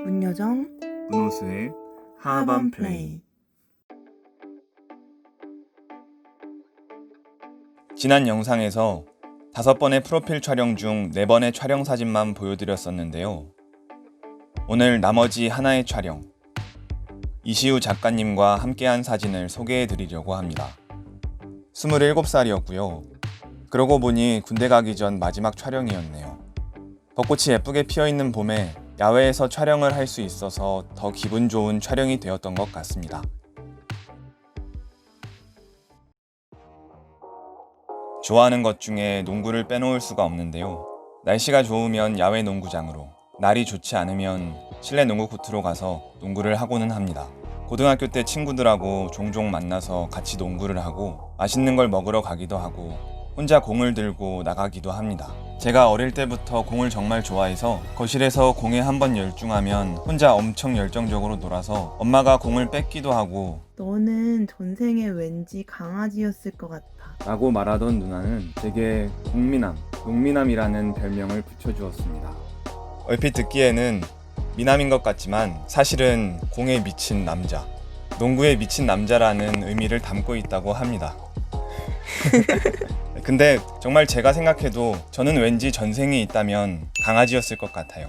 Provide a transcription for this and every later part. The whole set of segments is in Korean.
문여정, 문호수의 하밤 하밤 플레이. 플레이. 지난 영상에서 5번의 프로필 촬영 중 4번의 촬영 사진만 보여드렸었는데요. 오늘 나머지 하나의 촬영, 이시우 작가님과 함께한 사진을 소개해드리려고 합니다. 27살이었고요. 그러고 보니 군대 가기 전 마지막 촬영이었네요. 벚꽃이 예쁘게 피어있는 봄에 야외에서 촬영을 할 수 있어서 더 기분 좋은 촬영이 되었던 것 같습니다. 좋아하는 것 중에 농구를 빼놓을 수가 없는데요. 날씨가 좋으면 야외 농구장으로, 날이 좋지 않으면 실내 농구 코트로 가서 농구를 하고는 합니다. 고등학교 때 친구들하고 종종 만나서 같이 농구를 하고 맛있는 걸 먹으러 가기도 하고 혼자 공을 들고 나가기도 합니다. 제가 어릴 때부터 공을 정말 좋아해서 거실에서 공에 한번 열중하면 혼자 엄청 열정적으로 놀아서 엄마가 공을 뺏기도 하고 너는 전생에 왠지 강아지였을 것 같아. 라고 말하던 누나는 제게 공미남, 농미남이라는 별명을 붙여주었습니다. 얼핏 듣기에는 미남인 것 같지만 사실은 공에 미친 남자, 농구에 미친 남자라는 의미를 담고 있다고 합니다. 근데 정말 제가 생각해도 저는 왠지 전생이 있다면 강아지였을 것 같아요.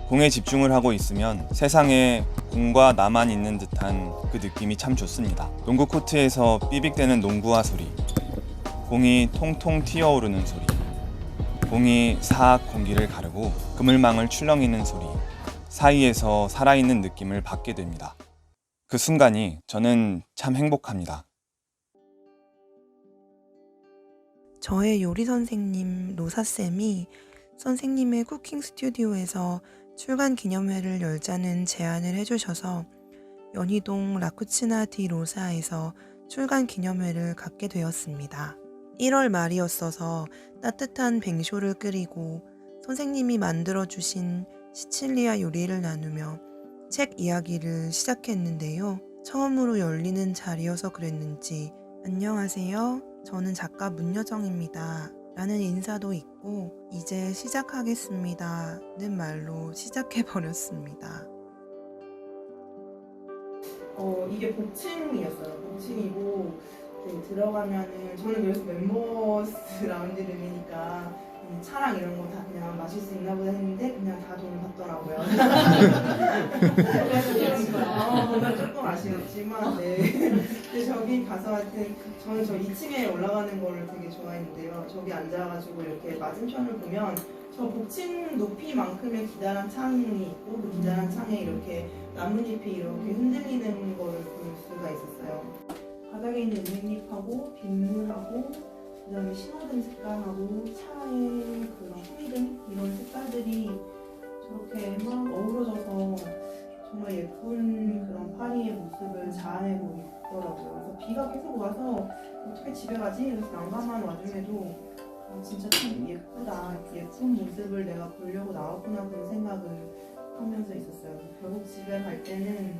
공에 집중을 하고 있으면 세상에 공과 나만 있는 듯한 그 느낌이 참 좋습니다. 농구 코트에서 삐빅대는 농구화 소리, 공이 통통 튀어오르는 소리, 공이 사악 공기를 가르고 그물망을 출렁이는 소리 사이에서 살아있는 느낌을 받게 됩니다. 그 순간이 저는 참 행복합니다. 저의 요리 선생님 노사쌤이 선생님의 쿠킹 스튜디오에서 출간 기념회를 열자는 제안을 해주셔서 연희동 라쿠치나 디 로사에서 출간 기념회를 갖게 되었습니다. 1월 말이었어서 따뜻한 뱅쇼를 끓이고 선생님이 만들어주신 시칠리아 요리를 나누며 책 이야기를 시작했는데요. 처음으로 열리는 자리여서 그랬는지 안녕하세요. 저는 작가 문여정입니다. 라는 인사도 있고 이제 시작하겠습니다.는 말로 시작해버렸습니다. 이게 복층이었어요. 복층이고 들어가면은 저는 그래서 멤버스 라운지룸이니까 차랑 이런 거 다 그냥 마실 수 있나 보다 했는데 그냥 다 돈 받더라고요. 그래서 뭔가 조금 아쉬웠지만 근데 저기 가서 하여튼 저는 저 2층에 올라가는 거를 되게 좋아했는데요. 저기 앉아가지고 이렇게 맞은편을 보면 저 복층 높이만큼의 기다란 창이 있고 그 기다란 창에 이렇게 나뭇잎이 이렇게 흔들리는 거를 볼 수가 있었어요. 바닥에 있는 은행잎하고 빗물하고 그다음에 신호등 색깔하고 차의 그런 후미등 이런 색깔들이 저렇게 막 어우러져서 정말 예쁜 그런 파리의 모습을 자아내고 있더라고요. 그래서 비가 계속 와서 어떻게 집에 가지? 그래서 난감한 와중에도 진짜 참 예쁘다. 예쁜 모습을 내가 보려고 나왔구나 그런 생각을 하면서 있었어요. 결국 집에 갈 때는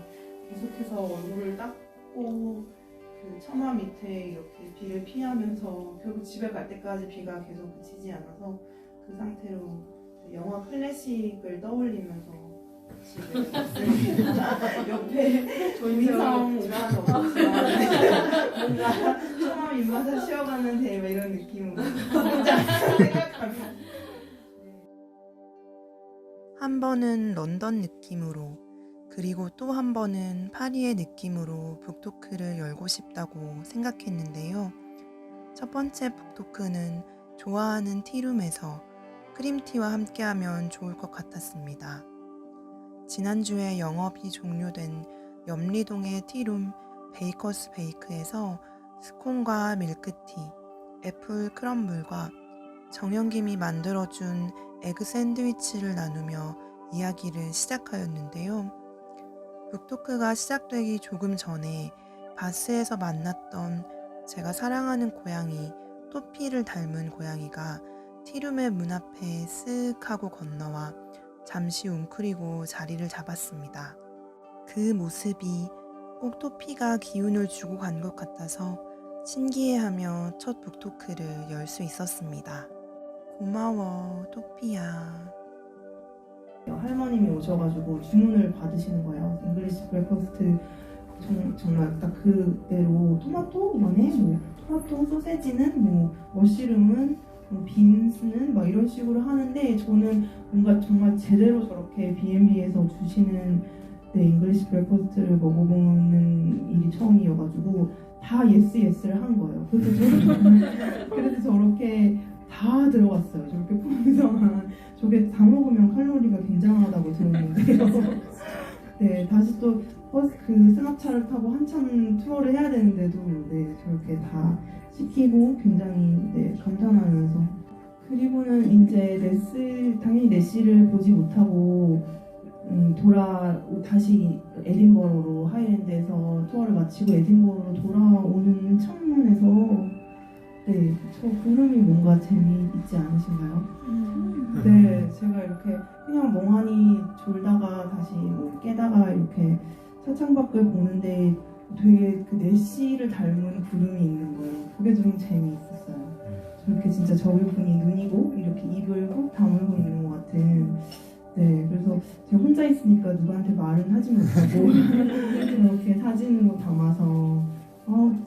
계속해서 얼굴을 닦고 그 처마 밑에 이렇게 비를 피하면서 결국 집에 갈 때까지 비가 계속 그치지 않아서 그 상태로 영화 클래식을 떠올리면서 집에 갔습니다. 옆에 조인성 오빠는 없었지만 뭔가 처마 입맛을 쉬어가는 대회 이런 느낌으로 혼자 생각하면 한 번은 런던 느낌으로 그리고 또 한 번은 파리의 느낌으로 북토크를 열고 싶다고 생각했는데요. 첫 번째 북토크는 좋아하는 티룸에서 크림티와 함께하면 좋을 것 같았습니다. 지난주에 영업이 종료된 염리동의 티룸 베이커스 베이크에서 스콘과 밀크티, 애플 크럼블과 정영김이 만들어준 에그 샌드위치를 나누며 이야기를 시작하였는데요. 북토크가 시작되기 조금 전에 바스에서 만났던 제가 사랑하는 고양이 토피를 닮은 고양이가 티룸의 문 앞에 쓱 하고 건너와 잠시 웅크리고 자리를 잡았습니다. 그 모습이 꼭 토피가 기운을 주고 간 것 같아서 신기해하며 첫 북토크를 열 수 있었습니다. 고마워 토피야. 할머님이 오셔가지고 주문을 받으시는 거예요. 잉글리시 브레이크퍼스트 정말 딱 그대로 토마토 뭐네 뭐 토마토 소세지는 뭐 머쉬룸은 뭐 빈스는 막 이런 식으로 하는데 저는 뭔가 정말 제대로 저렇게 B&B에서 주시는 잉글리시 브레이크퍼스트를 먹어보는 일이 처음이어가지고 다 예스를 한 거예요. 그래서 저렇게 다 들어갔어요. 저렇게 풍성한 저게 다 먹으면 칼로리가 굉장하다고 들었는데요. 네, 다시 또 버스 그 승합차를 타고 한참 투어를 해야 되는데도 네, 저렇게 다 시키고 굉장히 네, 감탄하면서 그리고는 이제 당연히 내시를 보지 못하고 다시 에딘버러로 하이랜드에서 투어를 마치고 에딘버러로 돌아오는 창문에서 네, 저 구름이 뭔가 재미있지 않으신가요? 네, 제가 이렇게 그냥 멍하니 졸다가 다시 뭐 깨다가 이렇게 차창밖을 보는데 되게 그 내시를 닮은 구름이 있는 거예요. 그게 좀 재미있었어요. 저렇게 진짜 저분이 눈이고 이렇게 입을 꼭 다물고 있는 것 같은. 네, 그래서 제가 혼자 있으니까 누구한테 말은 하지 못하고 이렇게 사진으로 담아서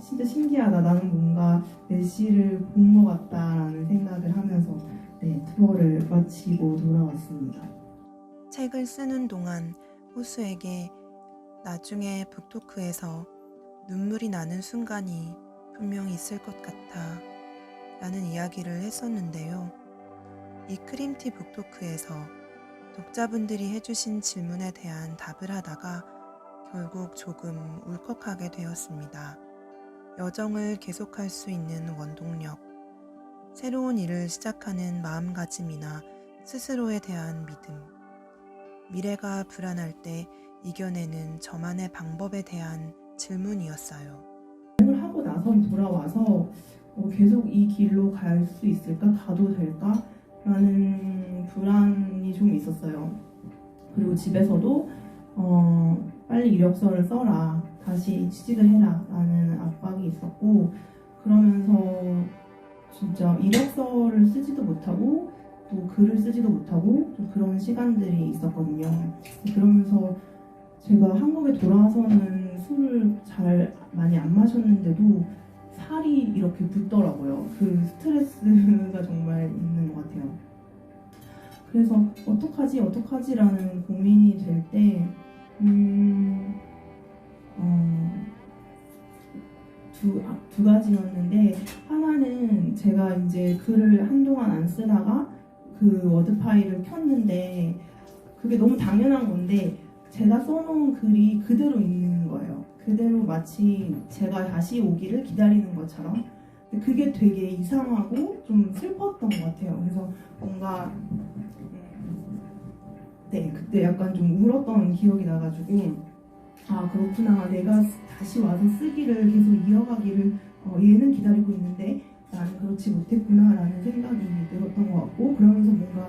진짜 신기하다. 나는 뭔가 내시를 본 것 같다라는 생각을 하면서 네, 투어를 마치고 돌아왔습니다. 책을 쓰는 동안 호수에게 나중에 북토크에서 눈물이 나는 순간이 분명히 있을 것 같아 라는 이야기를 했었는데요. 이 크림티 북토크에서 독자분들이 해주신 질문에 대한 답을 하다가 결국 조금 울컥하게 되었습니다. 여정을 계속할 수 있는 원동력, 새로운 일을 시작하는 마음가짐이나 스스로에 대한 믿음, 미래가 불안할 때 이겨내는 저만의 방법에 대한 질문이었어요. 여행을 하고 나서 돌아와서 계속 이 길로 갈 수 있을까? 가도 될까? 라는 불안이 좀 있었어요. 그리고 집에서도 빨리 이력서를 써라, 다시 취직을 해라 라는 압박이 있었고 그러면서 진짜 이력서를 쓰지도 못하고 또 글을 쓰지도 못하고 좀 그런 시간들이 있었거든요. 그러면서 제가 한국에 돌아와서는 술을 잘 많이 안 마셨는데도 살이 이렇게 붙더라고요. 그 스트레스가 정말 있는 것 같아요. 그래서 어떡하지라는 고민이 될 때 두 가지였는데 하나는 제가 이제 글을 한동안 안 쓰다가 그 워드 파일을 켰는데 그게 너무 당연한 건데 제가 써놓은 글이 그대로 있는 거예요. 그대로 마치 제가 다시 오기를 기다리는 것처럼. 그게 되게 이상하고 좀 슬펐던 것 같아요. 그래서 뭔가 네, 그때 약간 좀 울었던 기억이 나가지고 아 그렇구나, 내가 다시 와서 쓰기를 계속 이어가기를 얘는 기다리고 있는데 나는 그렇지 못했구나 라는 생각이 들었던 것 같고 그러면서 뭔가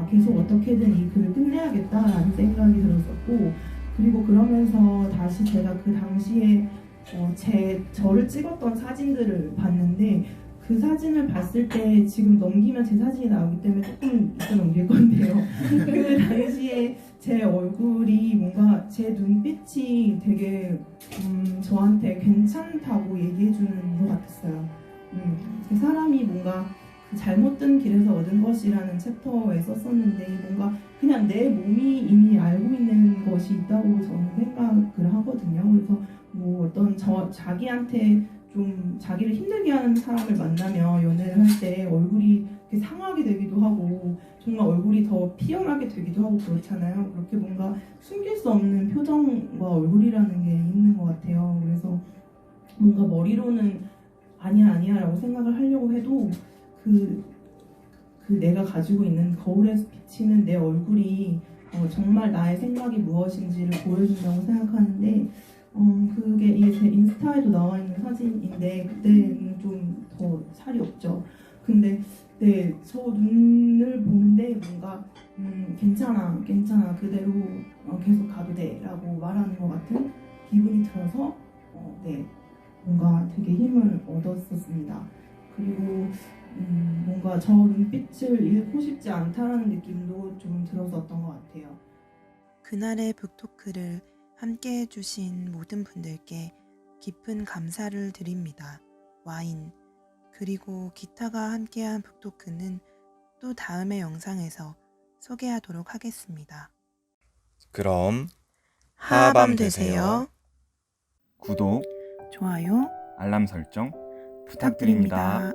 계속 어떻게든 이 글을 끝내야겠다라는 생각이 들었었고 그리고 그러면서 다시 제가 그 당시에 저를 찍었던 사진들을 봤는데 그 사진을 봤을 때 지금 넘기면 제 사진이 나오기 때문에 조금 이따 넘길 건데요. 그 당시에 제 얼굴이 뭔가 제 눈빛이 되게 저한테 괜찮다고 얘기해주는 것 같았어요. 그 사람이 뭔가 그 잘못된 길에서 얻은 것이라는 챕터에 썼었는데 뭔가 그냥 내 몸이 이미 알고 있는 것이 있다고 저는 생각을 하거든요. 그래서 뭐 어떤 자기한테 좀 자기를 힘들게 하는 사람을 만나면 연애를 할 때 얼굴이 이렇게 상하게 되기도 하고 정말 얼굴이 더 피어나게 되기도 하고 그렇잖아요. 그렇게 뭔가 숨길 수 없는 표정과 얼굴이라는 게 있는 것 같아요. 그래서 뭔가 머리로는 아니야 라고 생각을 하려고 해도 그 내가 가지고 있는 거울에서 비치는 내 얼굴이 정말 나의 생각이 무엇인지를 보여준다고 생각하는데 그게 이게 제 인스타에도 나와 있는 사진인데 그때는 좀 더 살이 없죠. 근데 네, 저 눈을 보는데 뭔가 괜찮아 그대로 계속 가도 돼 라고 말하는 것 같은 기분이 들어서 네, 뭔가 되게 힘을 얻었었습니다. 그리고 뭔가 저 눈빛을 잃고 싶지 않다라는 느낌도 좀 들었었던 것 같아요. 그날의 북토크를 함께 해주신 모든 분들께 깊은 감사를 드립니다. 와인, 그리고 기타가 함께한 북토크는 또 다음의 영상에서 소개하도록 하겠습니다. 그럼 하밤 되세요. 구독, 좋아요 알람 설정 부탁드립니다.